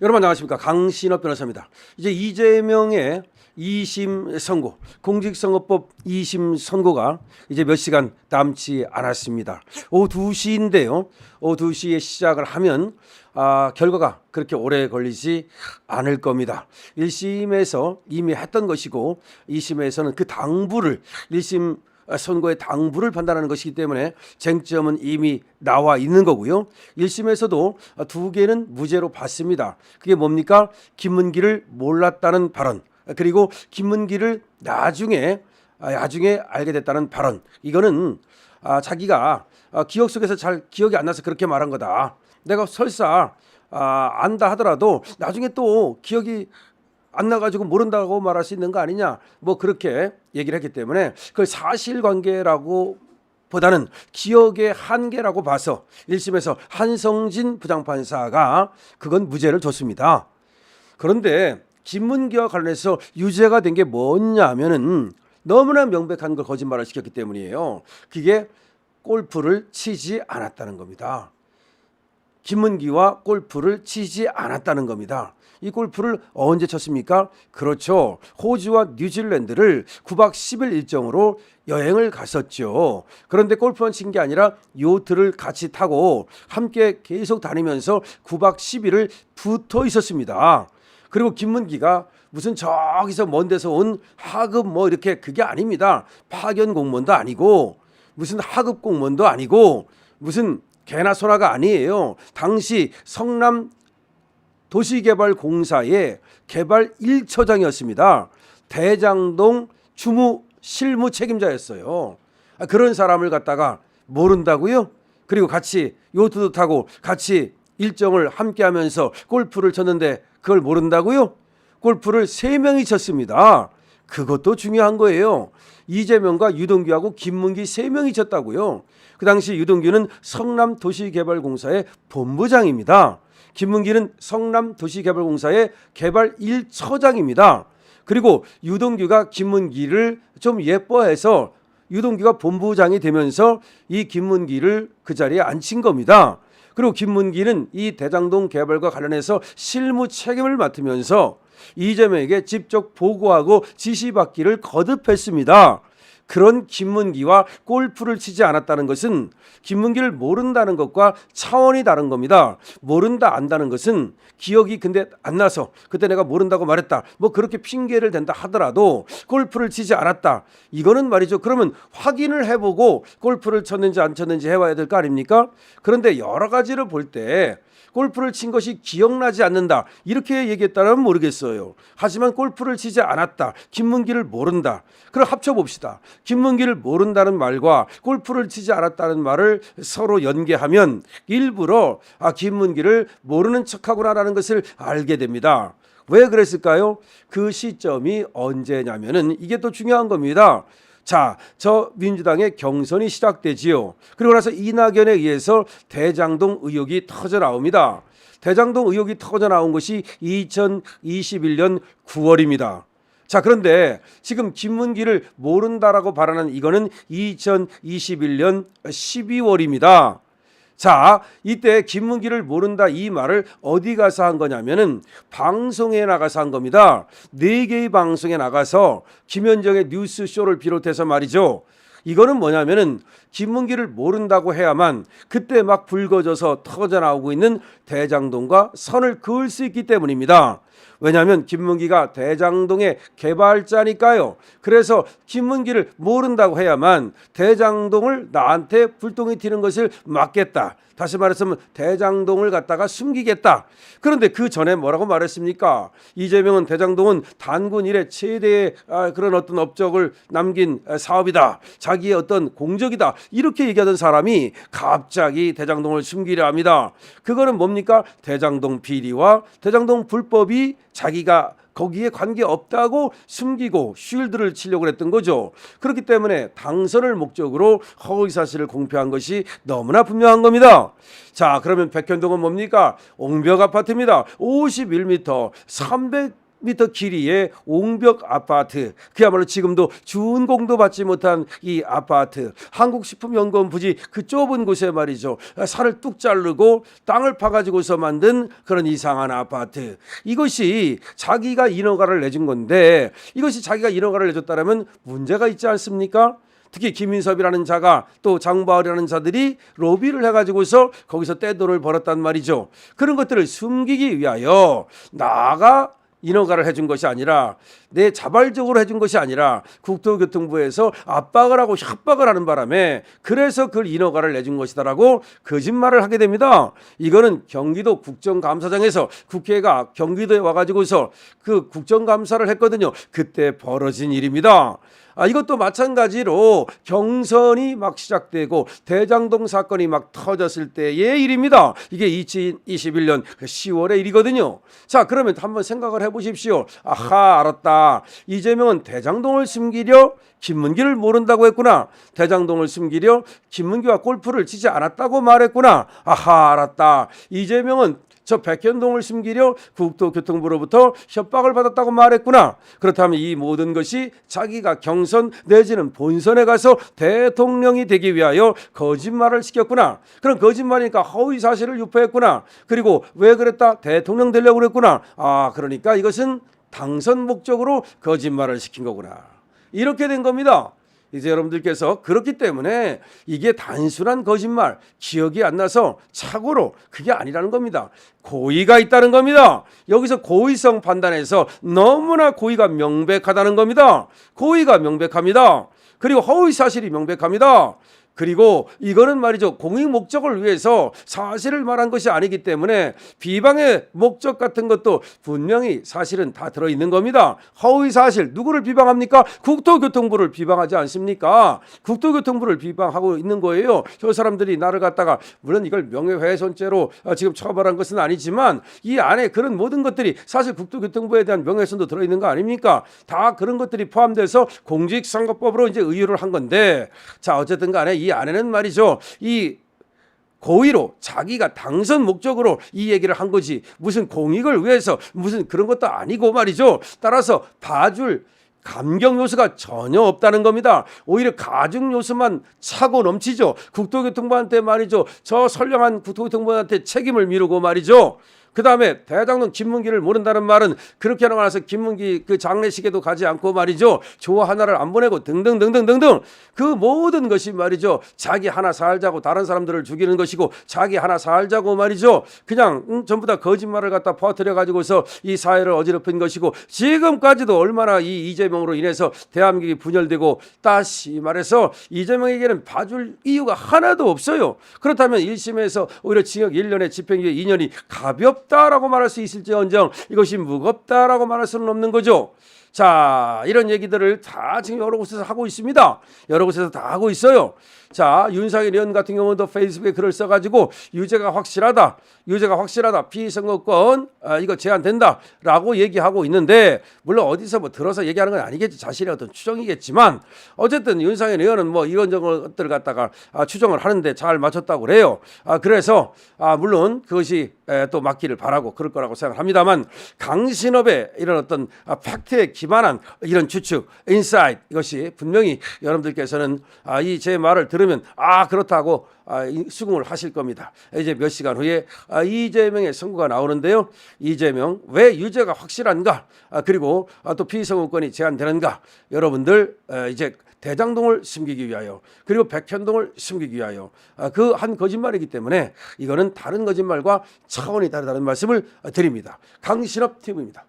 여러분 안녕하십니까? 강신업 변호사입니다. 이제 이재명의 2심 선고, 공직선거법 2심 선고가 이제 몇 시간 남지 않았습니다. 오후 2시인데요. 오후 2시에 시작을 하면 결과가 그렇게 오래 걸리지 않을 겁니다. 1심에서 이미 했던 것이고 2심에서는 그 당부를 1심 선고의 당부를 판단하는 것이기 때문에 쟁점은 이미 나와 있는 거고요. 1심에서도 두 개는 무죄로 봤습니다. 그게 뭡니까? 김문기를 몰랐다는 발언, 그리고 김문기를 나중에 알게 됐다는 발언. 이거는 자기가 기억 속에서 잘 기억이 안 나서 그렇게 말한 거다. 내가 설사 안다 하더라도 나중에 또 기억이 안 나가지고 모른다고 말할 수 있는 거 아니냐, 뭐 그렇게 얘기를 했기 때문에 그걸 사실관계라고 보다는 기억의 한계라고 봐서 1심에서 한성진 부장판사가 그건 무죄를 줬습니다. 그런데 김문기와 관련해서 유죄가 된 게 뭐냐면은 너무나 명백한 걸 거짓말을 시켰기 때문이에요. 그게 골프를 치지 않았다는 겁니다. 김문기와 골프를 치지 않았다는 겁니다. 이 골프를 언제 쳤습니까? 그렇죠. 호주와 뉴질랜드를 9박 10일 일정으로 여행을 갔었죠. 그런데 골프만 친 게 아니라 요트를 같이 타고 함께 계속 다니면서 9박 10일을 붙어 있었습니다. 그리고 김문기가 무슨 저기서 먼 데서 온 하급 뭐 이렇게 그게 아닙니다. 파견 공무원도 아니고 무슨 하급 공무원도 아니고 무슨 개나 소나가 아니에요. 당시 성남 도시개발공사의 개발 1처장이었습니다. 대장동 주무 실무 책임자였어요. 그런 사람을 갖다가 모른다고요? 그리고 같이 요트도 타고 같이 일정을 함께 하면서 골프를 쳤는데 그걸 모른다고요? 골프를 3명이 쳤습니다. 그것도 중요한 거예요. 이재명과 유동규하고 김문기 3명이 쳤다고요. 그 당시 유동규는 성남도시개발공사의 본부장입니다. 김문기는 성남도시개발공사의 개발 1처장입니다. 그리고 유동규가 김문기를 좀 예뻐해서 유동규가 본부장이 되면서 이 김문기를 그 자리에 앉힌 겁니다. 그리고 김문기는 이 대장동 개발과 관련해서 실무 책임을 맡으면서 이재명에게 직접 보고하고 지시받기를 거듭했습니다. 그런 김문기와 골프를 치지 않았다는 것은 김문기를 모른다는 것과 차원이 다른 겁니다. 모른다 안다는 것은 기억이 근데 안 나서 그때 내가 모른다고 말했다, 뭐 그렇게 핑계를 댄다 하더라도 골프를 치지 않았다, 이거는 말이죠. 그러면 확인을 해보고 골프를 쳤는지 안 쳤는지 해봐야 될 거 아닙니까? 그런데 여러 가지를 볼 때 골프를 친 것이 기억나지 않는다 이렇게 얘기했다면 모르겠어요. 하지만 골프를 치지 않았다, 김문기를 모른다, 그럼 합쳐봅시다. 김문기를 모른다는 말과 골프를 치지 않았다는 말을 서로 연계하면 일부러 김문기를 모르는 척하구나라는 것을 알게 됩니다. 왜 그랬을까요? 그 시점이 언제냐면은 이게 또 중요한 겁니다. 자, 저 민주당의 경선이 시작되지요. 그리고 나서 이낙연에 의해서 대장동 의혹이 터져 나옵니다. 대장동 의혹이 터져 나온 것이 2021년 9월입니다. 자, 그런데 지금 김문기를 모른다라고 발언한 이거는 2021년 12월입니다. 자, 이때 김문기를 모른다 이 말을 어디 가서 한 거냐면은 방송에 나가서 한 겁니다. 4개의 방송에 나가서 김현정의 뉴스쇼를 비롯해서 말이죠. 이거는 뭐냐면은 김문기를 모른다고 해야만 그때 막 불거져서 터져 나오고 있는 대장동과 선을 그을 수 있기 때문입니다. 왜냐하면 김문기가 대장동의 개발자니까요. 그래서 김문기를 모른다고 해야만 대장동을 나한테 불똥이 튀는 것을 막겠다. 다시 말해서 대장동을 갖다가 숨기겠다. 그런데 그 전에 뭐라고 말했습니까? 이재명은 대장동은 단군 이래 최대의 그런 어떤 업적을 남긴 사업이다, 자기의 어떤 공적이다, 이렇게 얘기하던 사람이 갑자기 대장동을 숨기려 합니다. 그거는 뭡니까? 대장동 비리와 대장동 불법이 자기가 거기에 관계없다고 숨기고 쉴드를 치려고 했던 거죠. 그렇기 때문에 당선을 목적으로 허위사실을 공표한 것이 너무나 분명한 겁니다. 자, 그러면 백현동은 뭡니까? 옹벽 아파트입니다. 51m, 10m 길이의 옹벽 아파트, 그야말로 지금도 준공도 받지 못한 이 아파트, 한국식품연구원 부지 그 좁은 곳에 말이죠, 산을 뚝 자르고 땅을 파가지고서 만든 그런 이상한 아파트, 이것이 자기가 인허가를 내준 건데, 이것이 자기가 인허가를 내줬다면 문제가 있지 않습니까? 특히 김인섭이라는 자가 또 장바울이라는 자들이 로비를 해가지고서 거기서 떼돈을 벌었단 말이죠. 그런 것들을 숨기기 위하여 나가 인허가를 해준 것이 아니라, 내 자발적으로 해준 것이 아니라 국토교통부에서 압박을 하고 협박을 하는 바람에 그래서 그걸 인허가를 내준 것이다라고 거짓말을 하게 됩니다. 이거는 경기도 국정감사장에서 국회가 경기도에 와가지고서 그 국정감사를 했거든요. 그때 벌어진 일입니다. 이것도 마찬가지로 경선이 막 시작되고 대장동 사건이 막 터졌을 때의 일입니다. 이게 2021년 10월의 일이거든요. 자, 그러면 한번 생각을 해보십시오. 아하, 알았다. 이재명은 대장동을 숨기려 김문기를 모른다고 했구나. 대장동을 숨기려 김문기와 골프를 치지 않았다고 말했구나. 아하, 알았다. 이재명은 저 백현동을 숨기려 국토교통부로부터 협박을 받았다고 말했구나. 그렇다면 이 모든 것이 자기가 경선 내지는 본선에 가서 대통령이 되기 위하여 거짓말을 시켰구나. 그런 거짓말이니까 허위 사실을 유포했구나. 그리고 왜 그랬다? 대통령 되려고 그랬구나. 그러니까 이것은 당선 목적으로 거짓말을 시킨 거구나. 이렇게 된 겁니다. 이제 여러분들께서 그렇기 때문에 이게 단순한 거짓말, 기억이 안 나서 착오로, 그게 아니라는 겁니다. 고의가 있다는 겁니다. 여기서 고의성 판단에서 너무나 고의가 명백하다는 겁니다. 고의가 명백합니다. 그리고 허위 사실이 명백합니다. 그리고 이거는 말이죠, 공익 목적을 위해서 사실을 말한 것이 아니기 때문에 비방의 목적 같은 것도 분명히 사실은 다 들어있는 겁니다. 허위 사실, 누구를 비방합니까? 국토교통부를 비방하지 않습니까? 국토교통부를 비방하고 있는 거예요. 저 사람들이 나를 갖다가, 물론 이걸 명예훼손죄로 지금 처벌한 것은 아니지만 이 안에 그런 모든 것들이 사실 국토교통부에 대한 명예훼손도 들어있는 거 아닙니까? 다 그런 것들이 포함돼서 공직선거법으로 이제 의율을 한 건데, 자, 어쨌든 간에 이 안에는 말이죠, 이 고의로 자기가 당선 목적으로 이 얘기를 한 거지 무슨 공익을 위해서 무슨 그런 것도 아니고 말이죠. 따라서 봐줄 감경 요소가 전혀 없다는 겁니다. 오히려 가중 요소만 차고 넘치죠. 국토교통부한테 말이죠, 저 선량한 국토교통부한테 책임을 미루고 말이죠. 그 다음에 대장동 김문기를 모른다는 말은 그렇게 하고 나서 김문기 그 장례식에도 가지 않고 말이죠, 조 하나를 안 보내고 등등등등등등, 그 모든 것이 말이죠, 자기 하나 살자고 다른 사람들을 죽이는 것이고, 자기 하나 살자고 말이죠, 그냥 전부 다 거짓말을 갖다 퍼뜨려 가지고서 이 사회를 어지럽힌 것이고, 지금까지도 얼마나 이 이재명으로 인해서 대한민국이 분열되고, 다시 말해서 이재명에게는 봐줄 이유가 하나도 없어요. 그렇다면 1심에서 오히려 징역 1년에 집행유예 2년이 가볍다라고 말할 수 있을지언정 이것이 무겁다라고 말할 수는 없는 거죠. 자, 이런 얘기들을 다 지금 여러 곳에서 하고 있습니다. 여러 곳에서 다 하고 있어요. 자, 윤상현 의원 같은 경우도 페이스북에 글을 써가지고 유죄가 확실하다, 피선거권 이거 제한된다라고 얘기하고 있는데, 물론 어디서 뭐 들어서 얘기하는 건 아니겠지, 자신의 어떤 추정이겠지만 어쨌든 윤상현 의원은 뭐 이런저런 것들을 갖다가 추정을 하는데 잘 맞췄다고 그래요. 그래서 물론 그것이 또 맞기를 바라고 그럴 거라고 생각합니다만, 강신업의 이런 어떤 팩트에 기반한 이런 추측, 인사이트, 이것이 분명히 여러분들께서는 이 제 말을 들으면 그렇다고 수긍을 하실 겁니다. 이제 몇 시간 후에 이재명의 선고가 나오는데요. 이재명 왜 유죄가 확실한가? 그리고 또 피선거권이 제한되는가? 여러분들 이제 대장동을 숨기기 위하여, 그리고 백현동을 숨기기 위하여 그 한 거짓말이기 때문에 이거는 다른 거짓말과 차원이 다르다는 말씀을 드립니다. 강신업 TV입니다.